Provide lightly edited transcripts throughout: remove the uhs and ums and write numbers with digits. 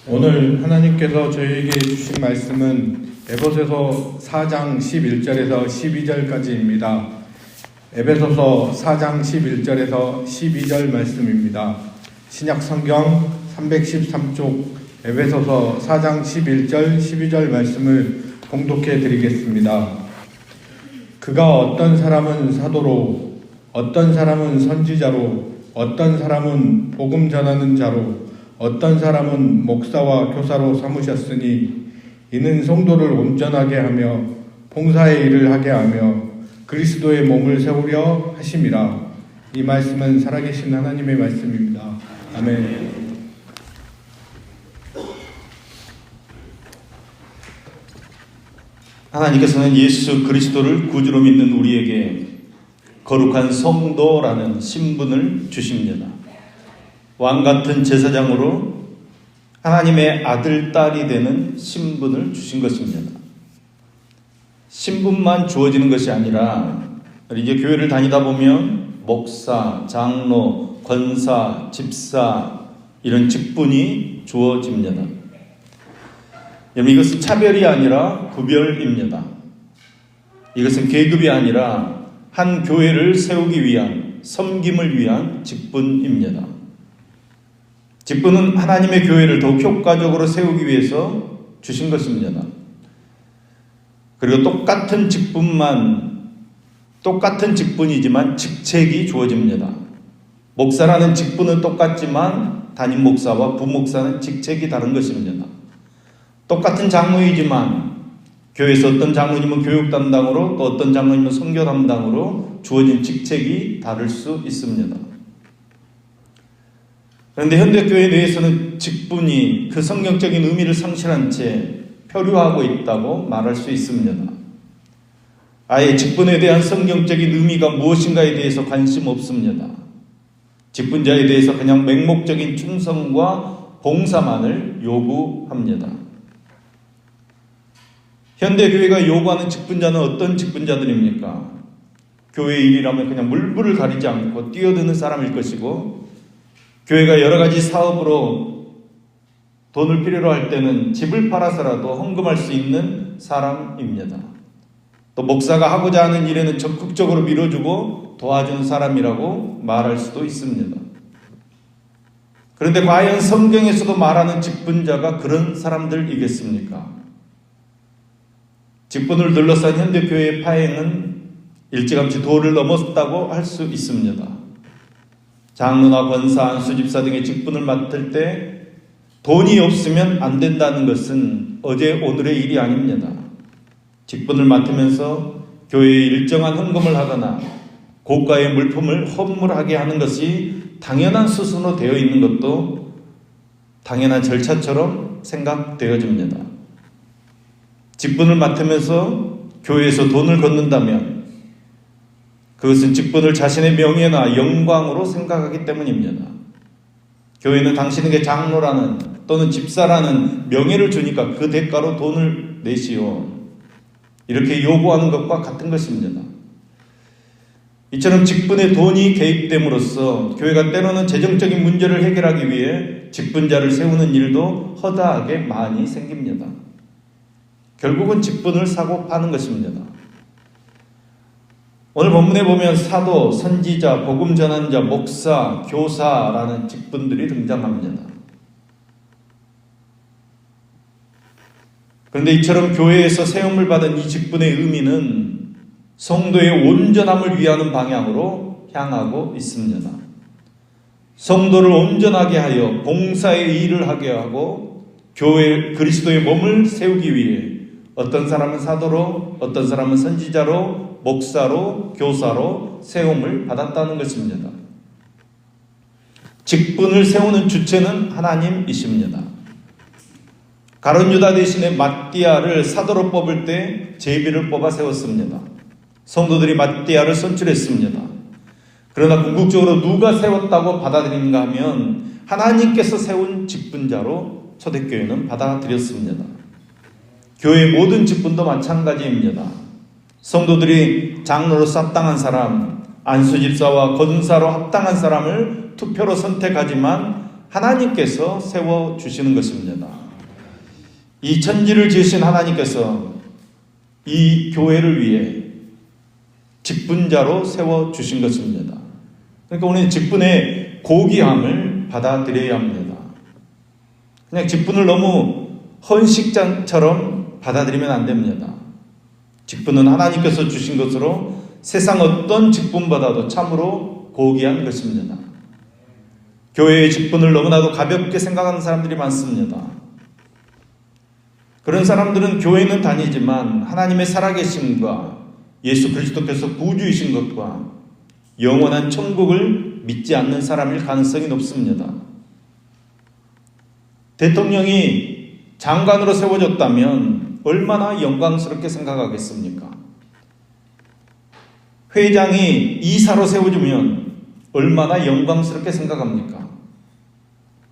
오늘 하나님께서 저희에게 주신 말씀은 에베소서 4장 11절에서 12절까지입니다. 에베소서 4장 11절에서 12절 말씀입니다. 신약 성경 313쪽 에베소서 4장 11절 12절 말씀을 봉독해 드리겠습니다. 그가 어떤 사람은 사도로, 어떤 사람은 선지자로, 어떤 사람은 복음 전하는 자로, 어떤 사람은 목사와 교사로 삼으셨으니 이는 성도를 온전하게 하며 봉사의 일을 하게 하며 그리스도의 몸을 세우려 하심이라. 이 말씀은 살아계신 하나님의 말씀입니다. 아멘. 하나님께서는 예수 그리스도를 구주로 믿는 우리에게 거룩한 성도라는 신분을 주십니다. 왕같은 제사장으로 하나님의 아들, 딸이 되는 신분을 주신 것입니다. 신분만 주어지는 것이 아니라 이제 교회를 다니다 보면 목사, 장로, 권사, 집사 이런 직분이 주어집니다. 여러분, 이것은 차별이 아니라 구별입니다. 이것은 계급이 아니라 한 교회를 세우기 위한, 섬김을 위한 직분입니다. 직분은 하나님의 교회를 더욱 효과적으로 세우기 위해서 주신 것입니다. 그리고 똑같은 직분이지만 직책이 주어집니다. 목사라는 직분은 똑같지만 담임 목사와 부목사는 직책이 다른 것입니다. 똑같은 장로이지만 교회에서 어떤 장로님은 교육 담당으로 또 어떤 장로님은 선교 담당으로 주어진 직책이 다를 수 있습니다. 그런데 현대교회 내에서는 직분이 그 성경적인 의미를 상실한 채 표류하고 있다고 말할 수 있습니다. 아예 직분에 대한 성경적인 의미가 무엇인가에 대해서 관심 없습니다. 직분자에 대해서 그냥 맹목적인 충성과 봉사만을 요구합니다. 현대교회가 요구하는 직분자는 어떤 직분자들입니까? 교회 일이라면 그냥 물불을 가리지 않고 뛰어드는 사람일 것이고, 교회가 여러 가지 사업으로 돈을 필요로 할 때는 집을 팔아서라도 헌금할 수 있는 사람입니다. 또 목사가 하고자 하는 일에는 적극적으로 밀어주고 도와주는 사람이라고 말할 수도 있습니다. 그런데 과연 성경에서도 말하는 직분자가 그런 사람들이겠습니까? 직분을 둘러싼 현대교회의 파행은 일찌감치 도를 넘었다고 할 수 있습니다. 장로나 권사, 안수집사 등의 직분을 맡을 때 돈이 없으면 안 된다는 것은 어제 오늘의 일이 아닙니다. 직분을 맡으면서 교회에 일정한 헌금을 하거나 고가의 물품을 헌물하게 하는 것이 당연한 수순으로 되어 있는 것도 당연한 절차처럼 생각되어집니다. 직분을 맡으면서 교회에서 돈을 걷는다면 그것은 직분을 자신의 명예나 영광으로 생각하기 때문입니다. 교회는 당신에게 장로라는 또는 집사라는 명예를 주니까 그 대가로 돈을 내시오, 이렇게 요구하는 것과 같은 것입니다. 이처럼 직분에 돈이 개입됨으로써 교회가 때로는 재정적인 문제를 해결하기 위해 직분자를 세우는 일도 허다하게 많이 생깁니다. 결국은 직분을 사고 파는 것입니다. 오늘 본문에 보면 사도, 선지자, 복음 전환자, 목사, 교사라는 직분들이 등장합니다. 그런데 이처럼 교회에서 세움을 받은 이 직분의 의미는 성도의 온전함을 위하는 방향으로 향하고 있습니다. 성도를 온전하게 하여 봉사의 일을 하게 하고 교회 그리스도의 몸을 세우기 위해 어떤 사람은 사도로, 어떤 사람은 선지자로, 목사로, 교사로 세움을 받았다는 것입니다. 직분을 세우는 주체는 하나님이십니다. 가룟 유다 대신에 마띠아를 사도로 뽑을 때 제비를 뽑아 세웠습니다. 성도들이 마띠아를 선출했습니다. 그러나 궁극적으로 누가 세웠다고 받아들인가 하면 하나님께서 세운 직분자로 초대교회는 받아들였습니다. 교회의 모든 직분도 마찬가지입니다. 성도들이 장로로 합당한 사람, 안수집사와 권사로 합당한 사람을 투표로 선택하지만 하나님께서 세워주시는 것입니다. 이 천지를 지으신 하나님께서 이 교회를 위해 직분자로 세워주신 것입니다. 그러니까 우리는 직분의 고귀함을 받아들여야 합니다. 그냥 직분을 너무 헌식장처럼 받아들이면 안 됩니다. 직분은 하나님께서 주신 것으로 세상 어떤 직분보다도 참으로 고귀한 것입니다. 교회의 직분을 너무나도 가볍게 생각하는 사람들이 많습니다. 그런 사람들은 교회는 다니지만 하나님의 살아계심과 예수 그리스도께서 구주이신 것과 영원한 천국을 믿지 않는 사람일 가능성이 높습니다. 대통령이 장관으로 세워졌다면 얼마나 영광스럽게 생각하겠습니까? 회장이 이사로 세워지면 얼마나 영광스럽게 생각합니까?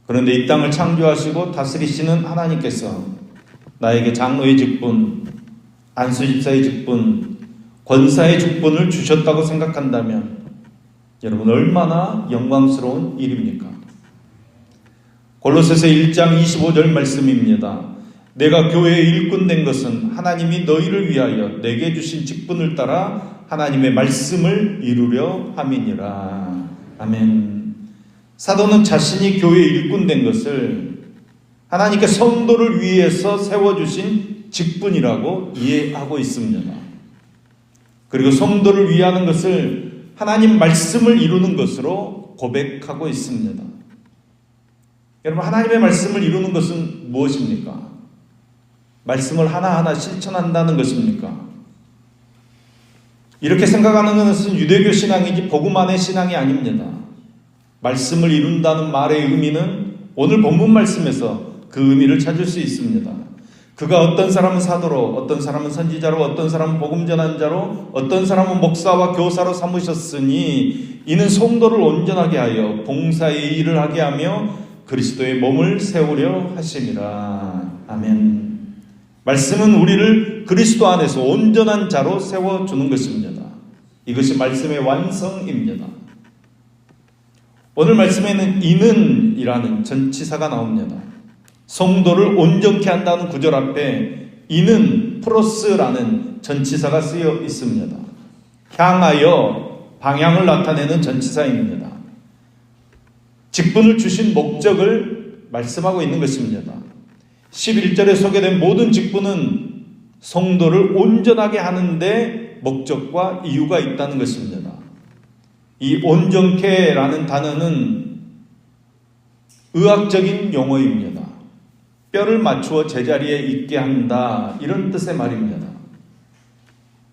그런데 이 땅을 창조하시고 다스리시는 하나님께서 나에게 장로의 직분, 안수집사의 직분, 권사의 직분을 주셨다고 생각한다면 여러분 얼마나 영광스러운 일입니까? 골로새서 1장 25절 말씀입니다. 내가 교회의 일꾼 된 것은 하나님이 너희를 위하여 내게 주신 직분을 따라 하나님의 말씀을 이루려 함이니라. 아멘. 사도는 자신이 교회의 일꾼 된 것을 하나님께 성도를 위해서 세워주신 직분이라고 이해하고 있습니다. 그리고 성도를 위하는 것을 하나님 말씀을 이루는 것으로 고백하고 있습니다. 여러분, 하나님의 말씀을 이루는 것은 무엇입니까? 말씀을 하나하나 실천한다는 것입니까? 이렇게 생각하는 것은 유대교 신앙이지 복음 안의 신앙이 아닙니다. 말씀을 이룬다는 말의 의미는 오늘 본문 말씀에서 그 의미를 찾을 수 있습니다. 그가 어떤 사람은 사도로, 어떤 사람은 선지자로, 어떤 사람은 복음 전한 자로, 어떤 사람은 목사와 교사로 삼으셨으니 이는 성도를 온전하게 하여 봉사의 일을 하게 하며 그리스도의 몸을 세우려 하심이라. 아멘. 말씀은 우리를 그리스도 안에서 온전한 자로 세워주는 것입니다. 이것이 말씀의 완성입니다. 오늘 말씀에는 이는이라는 전치사가 나옵니다. 성도를 온전케 한다는 구절 앞에 이는 플러스라는 전치사가 쓰여 있습니다. 향하여 방향을 나타내는 전치사입니다. 직분을 주신 목적을 말씀하고 있는 것입니다. 11절에 소개된 모든 직분은 성도를 온전하게 하는데 목적과 이유가 있다는 것입니다. 이 온전케라는 단어는 의학적인 용어입니다. 뼈를 맞추어 제자리에 있게 한다, 이런 뜻의 말입니다.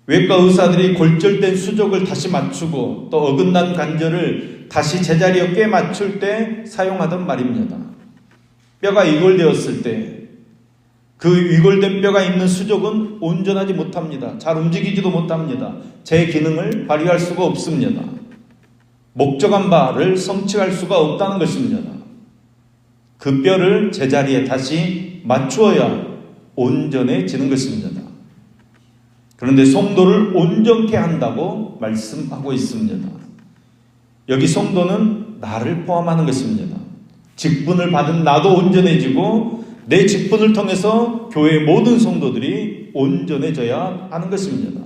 외과 의사들이 골절된 수족을 다시 맞추고 또 어긋난 관절을 다시 제자리에 꽤 맞출 때 사용하던 말입니다. 뼈가 이골되었을 때 그 위골된 뼈가 있는 수족은 온전하지 못합니다. 잘 움직이지도 못합니다. 제 기능을 발휘할 수가 없습니다. 목적한 바를 성취할 수가 없다는 것입니다. 그 뼈를 제자리에 다시 맞추어야 온전해지는 것입니다. 그런데 성도를 온전케 한다고 말씀하고 있습니다. 여기 성도는 나를 포함하는 것입니다. 직분을 받은 나도 온전해지고 내 직분을 통해서 교회의 모든 성도들이 온전해져야 하는 것입니다.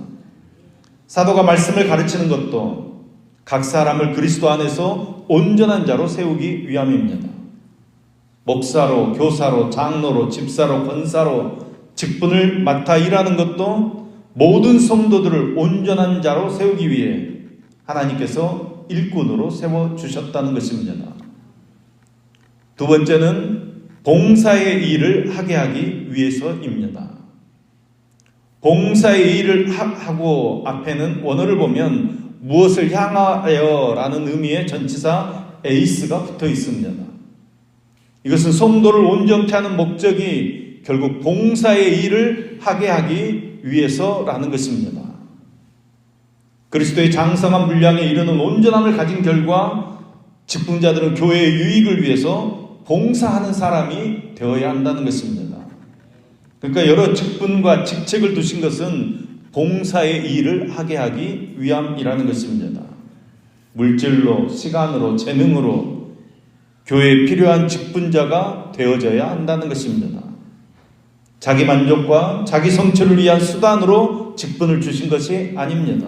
사도가 말씀을 가르치는 것도 각 사람을 그리스도 안에서 온전한 자로 세우기 위함입니다. 목사로, 교사로, 장로로, 집사로, 권사로 직분을 맡아 일하는 것도 모든 성도들을 온전한 자로 세우기 위해 하나님께서 일꾼으로 세워주셨다는 것입니다. 두 번째는 봉사의 일을 하게 하기 위해서입니다. 봉사의 일을 하고 앞에는 원어를 보면 무엇을 향하여 라는 의미의 전치사 에이스가 붙어 있습니다. 이것은 성도를 온전케 하는 목적이 결국 봉사의 일을 하게 하기 위해서라는 것입니다. 그리스도의 장성한 분량에 이르는 온전함을 가진 결과 직분자들은 교회의 유익을 위해서 봉사하는 사람이 되어야 한다는 것입니다. 그러니까 여러 직분과 직책을 두신 것은 봉사의 일을 하게 하기 위함이라는 것입니다. 물질로, 시간으로, 재능으로 교회에 필요한 직분자가 되어져야 한다는 것입니다. 자기 만족과 자기 성취를 위한 수단으로 직분을 주신 것이 아닙니다.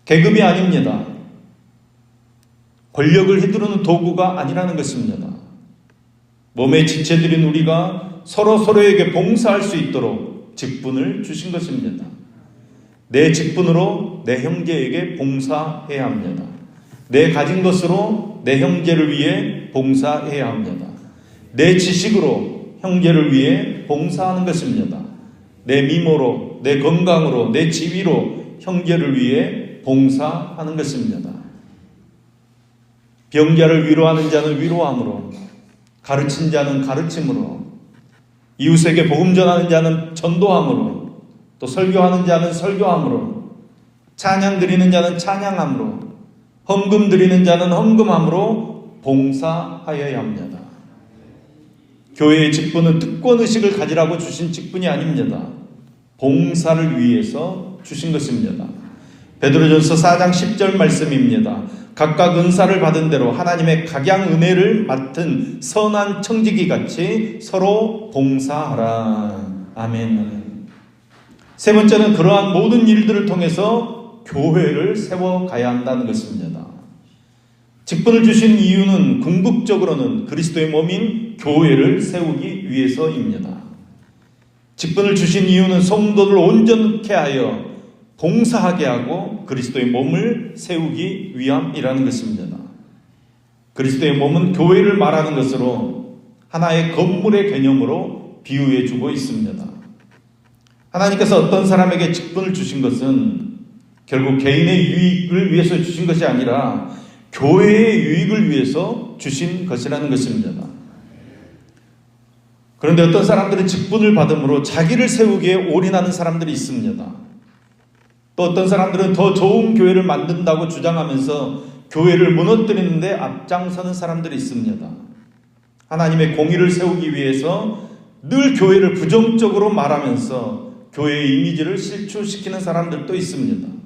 계급이 아닙니다. 권력을 휘두르는 도구가 아니라는 것입니다. 몸에 지체들인 우리가 서로에게 봉사할 수 있도록 직분을 주신 것입니다. 내 직분으로 내 형제에게 봉사해야 합니다. 내 가진 것으로 내 형제를 위해 봉사해야 합니다. 내 지식으로 형제를 위해 봉사하는 것입니다. 내 미모로, 내 건강으로, 내 지위로 형제를 위해 봉사하는 것입니다. 병자를 위로하는 자는 위로함으로, 가르친 자는 가르침으로, 이웃에게 복음 전하는 자는 전도함으로, 또 설교하는 자는 설교함으로, 찬양 드리는 자는 찬양함으로, 헌금 드리는 자는 헌금함으로 봉사하여야 합니다. 교회의 직분은 특권의식을 가지라고 주신 직분이 아닙니다. 봉사를 위해서 주신 것입니다. 베드로전서 4장 10절 말씀입니다. 각각 은사를 받은 대로 하나님의 각양 은혜를 맡은 선한 청지기 같이 서로 봉사하라. 아멘. 세 번째는 그러한 모든 일들을 통해서 교회를 세워가야 한다는 것입니다. 직분을 주신 이유는 궁극적으로는 그리스도의 몸인 교회를 세우기 위해서입니다. 직분을 주신 이유는 성도를 온전케 하여 봉사하게 하고 그리스도의 몸을 세우기 위함이라는 것입니다. 그리스도의 몸은 교회를 말하는 것으로 하나의 건물의 개념으로 비유해 주고 있습니다. 하나님께서 어떤 사람에게 직분을 주신 것은 결국 개인의 유익을 위해서 주신 것이 아니라 교회의 유익을 위해서 주신 것이라는 것입니다. 그런데 어떤 사람들은 직분을 받음으로 자기를 세우기에 올인하는 사람들이 있습니다. 또 어떤 사람들은 더 좋은 교회를 만든다고 주장하면서 교회를 무너뜨리는데 앞장서는 사람들이 있습니다. 하나님의 공의를 세우기 위해서 늘 교회를 부정적으로 말하면서 교회의 이미지를 실추시키는 사람들도 있습니다.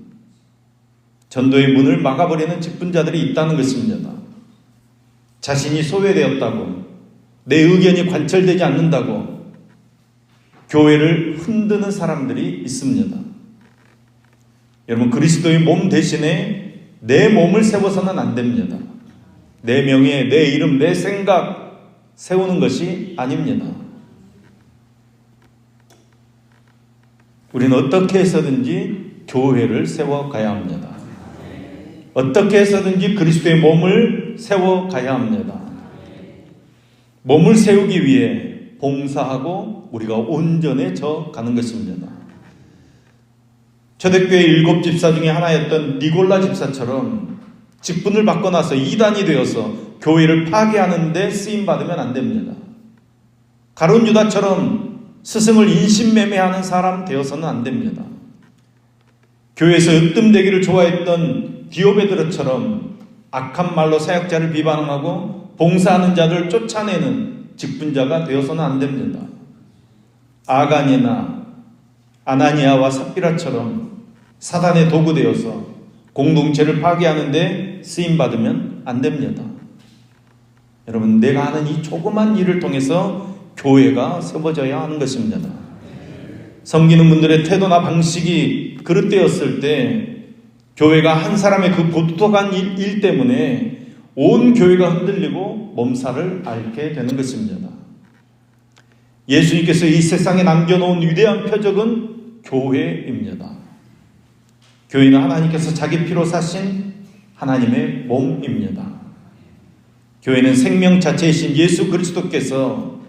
전도의 문을 막아버리는 직분자들이 있다는 것입니다. 자신이 소외되었다고, 내 의견이 관철되지 않는다고 교회를 흔드는 사람들이 있습니다. 여러분, 그리스도의 몸 대신에 내 몸을 세워서는 안 됩니다. 내 명예, 내 이름, 내 생각 세우는 것이 아닙니다. 우리는 어떻게 해서든지 교회를 세워가야 합니다. 어떻게 해서든지 그리스도의 몸을 세워가야 합니다. 몸을 세우기 위해 봉사하고 우리가 온전해져 가는 것입니다. 초대교회 7 집사 중에 하나였던 니골라 집사처럼 직분을 받고 나서 이단이 되어서 교회를 파괴하는 데 쓰임받으면 안 됩니다. 가룟 유다처럼 스승을 인신매매하는 사람 되어서는 안 됩니다. 교회에서 으뜸되기를 좋아했던 디오베드로처럼 악한 말로 사역자를 비방하고 봉사하는 자들을 쫓아내는 직분자가 되어서는 안 됩니다. 아간이나 아나니아와 삽비라처럼 사단의 도구 되어서 공동체를 파괴하는데 쓰임받으면 안 됩니다. 여러분, 내가 하는 이 조그만 일을 통해서 교회가 세워져야 하는 것입니다. 섬기는 분들의 태도나 방식이 그릇되었을 때 교회가 한 사람의 그 고독한 일 때문에 온 교회가 흔들리고 몸살을 앓게 되는 것입니다. 예수님께서 이 세상에 남겨놓은 위대한 표적은 교회입니다. 교회는 하나님께서 자기 피로 사신 하나님의 몸입니다. 교회는 생명 자체이신 예수 그리스도께서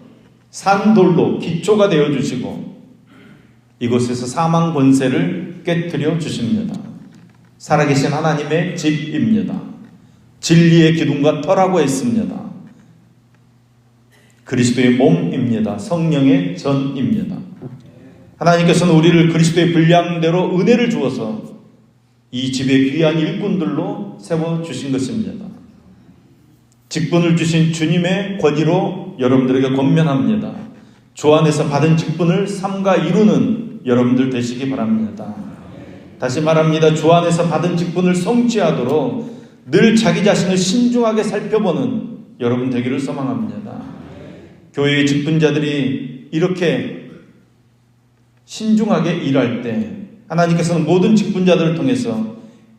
산돌로 기초가 되어주시고 이곳에서 사망 권세를 깨뜨려 주십니다. 살아계신 하나님의 집입니다. 진리의 기둥과 터라고 했습니다. 그리스도의 몸입니다. 성령의 전입니다. 하나님께서는 우리를 그리스도의 분량대로 은혜를 주어서 이 집의 귀한 일꾼들로 세워주신 것입니다. 직분을 주신 주님의 권위로 여러분들에게 권면합니다. 주 안에서 받은 직분을 삼가 이루는 여러분들 되시기 바랍니다. 다시 말합니다. 주 안에서 받은 직분을 성취하도록 늘 자기 자신을 신중하게 살펴보는 여러분 되기를 소망합니다. 교회의 직분자들이 이렇게 신중하게 일할 때 하나님께서는 모든 직분자들을 통해서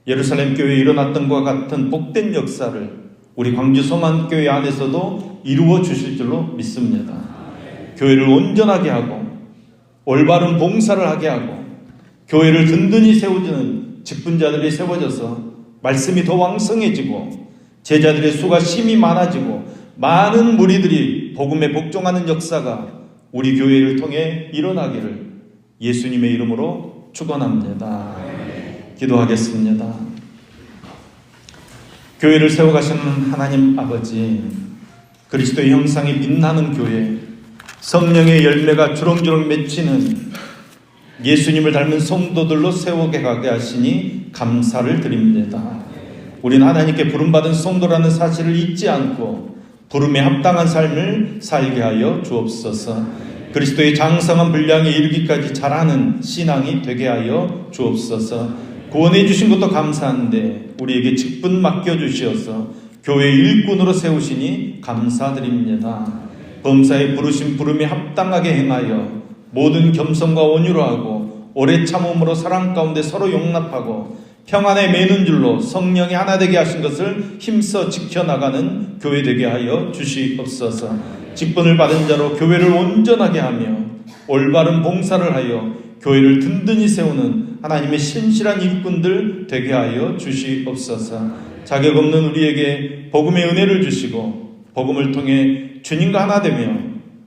예루살렘 교회에 일어났던 것과 같은 복된 역사를 우리 광주 성안교회 안에서도 이루어 주실 줄로 믿습니다. 교회를 온전하게 하고 올바른 봉사를 하게 하고 교회를 든든히 세워주는 직분자들이 세워져서 말씀이 더 왕성해지고 제자들의 수가 심히 많아지고 많은 무리들이 복음에 복종하는 역사가 우리 교회를 통해 일어나기를 예수님의 이름으로 축원합니다. 기도하겠습니다. 교회를 세워가시는 하나님 아버지, 그리스도의 형상이 빛나는 교회, 성령의 열매가 주렁주렁 맺히는 예수님을 닮은 성도들로 세워게 가게 하시니 감사를 드립니다. 우리는 하나님께 부름받은 성도라는 사실을 잊지 않고 부름에 합당한 삶을 살게 하여 주옵소서. 그리스도의 장성한 분량에 이르기까지 자라는 신앙이 되게 하여 주옵소서. 구원해 주신 것도 감사한데 우리에게 직분 맡겨주시어서 교회 일꾼으로 세우시니 감사드립니다. 범사에 부르신 부름에 합당하게 행하여 모든 겸손과 온유로 하고 오래 참음으로 사랑 가운데 서로 용납하고 평안에 매는 줄로 성령이 하나 되게 하신 것을 힘써 지켜나가는 교회 되게 하여 주시옵소서. 직분을 받은 자로 교회를 온전하게 하며 올바른 봉사를 하여 교회를 든든히 세우는 하나님의 신실한 일꾼들 되게 하여 주시옵소서. 자격 없는 우리에게 복음의 은혜를 주시고 복음을 통해 주님과 하나 되며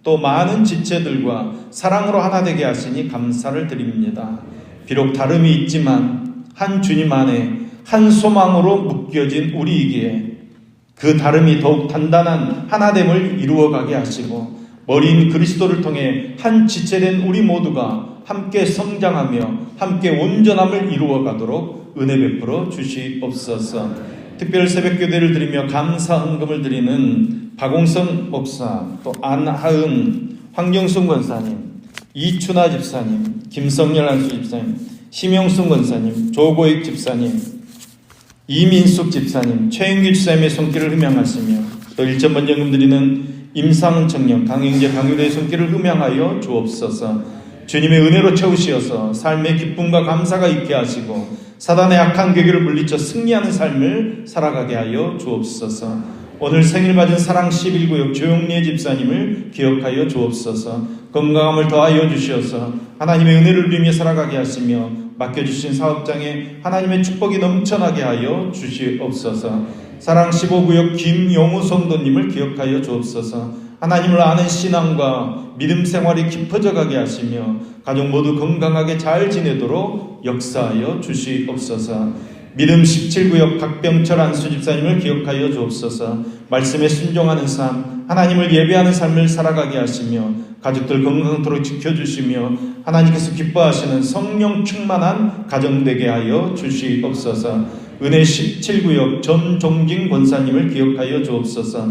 또 많은 지체들과 사랑으로 하나 되게 하시니 감사를 드립니다. 비록 다름이 있지만 한 주님 안에 한 소망으로 묶여진 우리이기에 그 다름이 더욱 단단한 하나됨을 이루어가게 하시고 머리인 그리스도를 통해 한 지체된 우리 모두가 함께 성장하며 함께 온전함을 이루어가도록 은혜 베풀어 주시옵소서. 특별 새벽교대를 드리며 감사 헌금을 드리는 박홍선 목사, 또 안하은, 황경순 권사님, 이춘하 집사님, 김성열 안수 집사님, 심영순 권사님, 조고익 집사님, 이민숙 집사님, 최영길 집사님의 손길을 흠양하시며 또 1,000번 연금 드리는 임상은 청년, 강영재, 강유래의 손길을 흠양하여 주옵소서. 주님의 은혜로 채우시어서 삶의 기쁨과 감사가 있게 하시고 사단의 악한 계기를 물리쳐 승리하는 삶을 살아가게 하여 주옵소서. 오늘 생일 맞은 사랑 11구역 조용래 집사님을 기억하여 주옵소서. 건강함을 더하여 주시어서 하나님의 은혜를 누리며 살아가게 하시며 맡겨주신 사업장에 하나님의 축복이 넘쳐나게 하여 주시옵소서. 사랑 15구역 김용우 성도님을 기억하여 주옵소서. 하나님을 아는 신앙과 믿음 생활이 깊어져 가게 하시며 가족 모두 건강하게 잘 지내도록 역사하여 주시옵소서. 믿음 17구역 박병철 안수 집사님을 기억하여 주옵소서. 말씀에 순종하는 삶, 하나님을 예배하는 삶을 살아가게 하시며 가족들 건강토록 지켜주시며 하나님께서 기뻐하시는 성령 충만한 가정 되게 하여 주시옵소서. 은혜 17구역 전종진 권사님을 기억하여 주옵소서.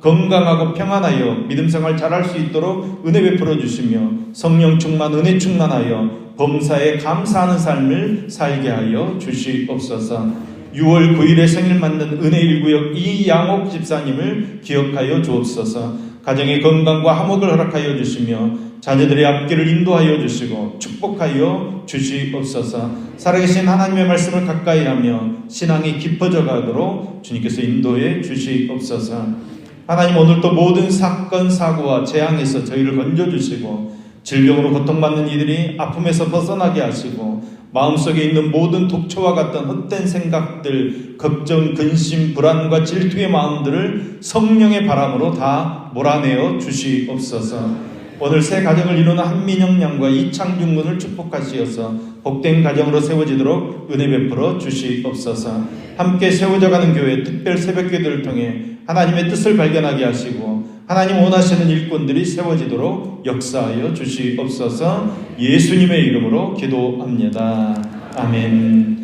건강하고 평안하여 믿음생활 잘할 수 있도록 은혜 베풀어 주시며 성령 충만, 은혜 충만하여 범사에 감사하는 삶을 살게 하여 주시옵소서. 6월 9일에 생일 맞는 은혜 1구역 이양옥 집사님을 기억하여 주옵소서. 가정의 건강과 화목을 허락하여 주시며 자녀들의 앞길을 인도하여 주시고 축복하여 주시옵소서. 살아계신 하나님의 말씀을 가까이 하며 신앙이 깊어져 가도록 주님께서 인도해 주시옵소서. 하나님, 오늘도 모든 사건, 사고와 재앙에서 저희를 건져주시고 질병으로 고통받는 이들이 아픔에서 벗어나게 하시고 마음속에 있는 모든 독초와 같은 헛된 생각들, 걱정, 근심, 불안과 질투의 마음들을 성령의 바람으로 다 몰아내어 주시옵소서. 오늘 새 가정을 이루는 한민영 양과 이창중 군을 축복하시어서 복된 가정으로 세워지도록 은혜 베풀어 주시옵소서. 함께 세워져가는 교회 특별 새벽기도를 통해 하나님의 뜻을 발견하게 하시고 하나님 원하시는 일꾼들이 세워지도록 역사하여 주시옵소서. 예수님의 이름으로 기도합니다. 아멘.